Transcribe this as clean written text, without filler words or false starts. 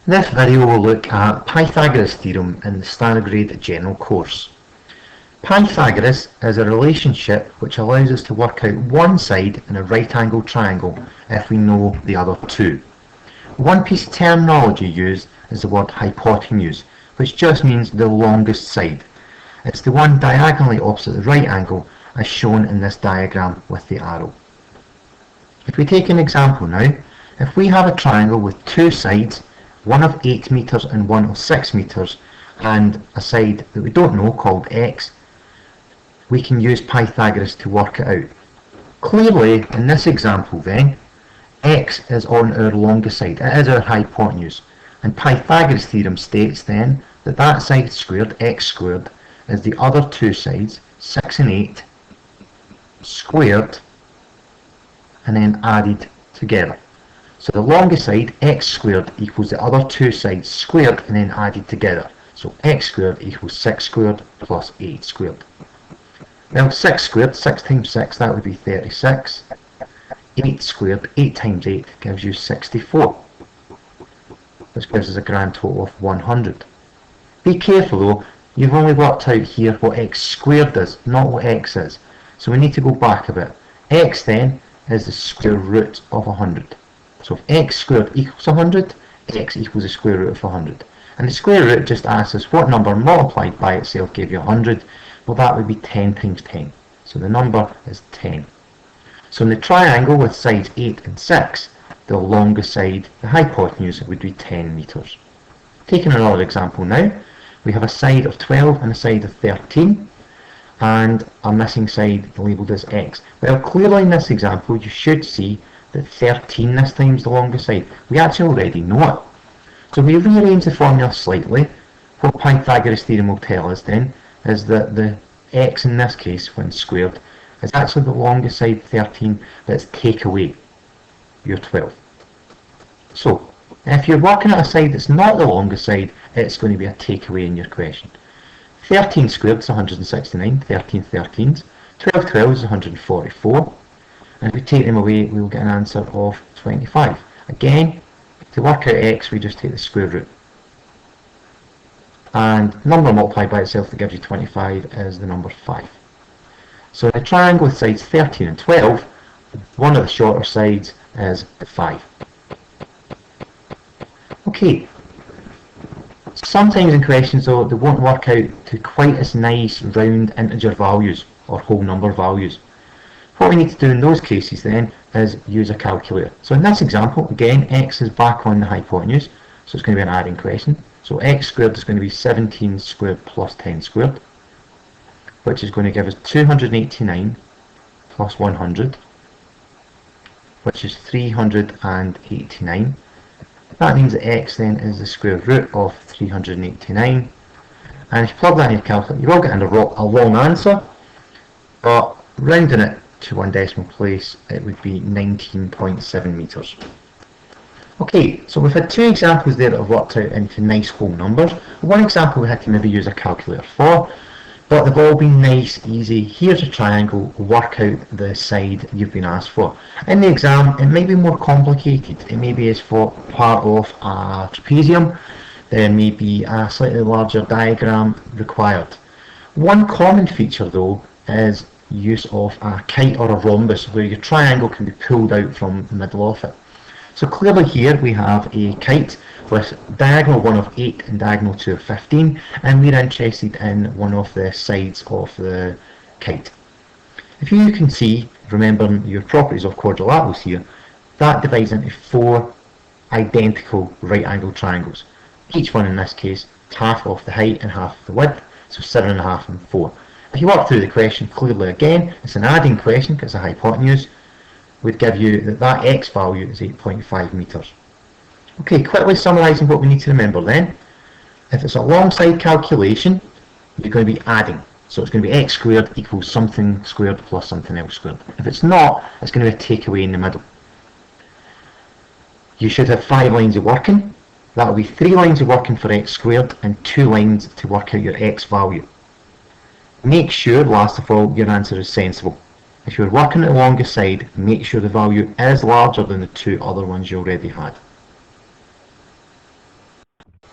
In this video we'll look at Pythagoras' theorem in the standard grade general course. Pythagoras is a relationship which allows us to work out one side in a right angled triangle if we know the other two. One piece of terminology used is the word hypotenuse, which just means the longest side. It's the one diagonally opposite the right angle as shown in this diagram with the arrow. If we take an example now, if we have a triangle with two sides, one of 8 meters and one of 6 meters, and a side that we don't know called x, we can use Pythagoras to work it out. Clearly, in this example then, x is on our longest side, it is our hypotenuse, and Pythagoras' theorem states then that that side squared, x squared, is the other two sides, 6 and 8, squared, and then added together. So the longest side, x squared, equals the other two sides squared and then added together. So x squared equals 6 squared plus 8 squared. Well, 6 squared, 6 times 6, that would be 36. 8 squared, 8 times 8 gives you 64. This gives us a grand total of 100. Be careful though, you've only worked out here what x squared is, not what x is. So we need to go back a bit. X then is the square root of 100. So if x squared equals 100, x equals the square root of 100. And the square root just asks us what number multiplied by itself gave you 100. Well, that would be 10 times 10. So the number is 10. So in the triangle with sides 8 and 6, the longest side, the hypotenuse, would be 10 meters. Taking another example now, we have a side of 12 and a side of 13, and a missing side labelled as x. Well, clearly in this example, you should see that 13 this time is the longest side. We actually already know it. So we rearrange the formula slightly. What Pythagoras' theorem will tell us then is that the x in this case, when squared, is actually the longest side, 13, let's take away your 12. So, if you're working at a side that's not the longest side, it's going to be a takeaway in your question. 13 squared is 169, 13 13s. 12 12 is 144. And if we take them away, we will get an answer of 25. Again, to work out x, we just take the square root. And number multiplied by itself that gives you 25 is the number 5. So in a triangle with sides 13 and 12, one of the shorter sides is 5. Okay. Sometimes in questions though, they won't work out to quite as nice round integer values or whole number values. What we need to do in those cases then is use a calculator. So in this example, again, x is back on the hypotenuse, so it's going to be an adding question. So x squared is going to be 17 squared plus 10 squared, which is going to give us 289 plus 100, which is 389. That means that x then is the square root of 389. And if you plug that in your calculator, you will get a long answer, but rounding it to one decimal place, it would be 19.7 meters. Okay, so we've had two examples there that have worked out into nice whole numbers. One example we had to maybe use a calculator for, but they've all been nice, easy. Here's a triangle, work out the side you've been asked for. In the exam, it may be more complicated. It maybe is for part of a trapezium. There may be a slightly larger diagram required. One common feature though is use of a kite or a rhombus where your triangle can be pulled out from the middle of it. So clearly here we have a kite with diagonal 1 of 8 and diagonal 2 of 15, and we're interested in one of the sides of the kite. If you can see, remembering your properties of quadrilaterals here, that divides into 4 identical right angled triangles. Each one in this case half of the height and half of the width, so 7.5 and 4. If you work through the question, clearly again, it's an adding question because the hypotenuse would give you that x value is 8.5 meters. Okay, quickly summarising what we need to remember then. If it's a long side calculation, you're going to be adding. So it's going to be x squared equals something squared plus something else squared. If it's not, it's going to be a takeaway in the middle. You should have 5 lines of working. That will be 3 lines of working for x squared and 2 lines to work out your x value. Make sure, last of all, your answer is sensible. If you're working at the longest side, make sure the value is larger than the 2 other ones you already had.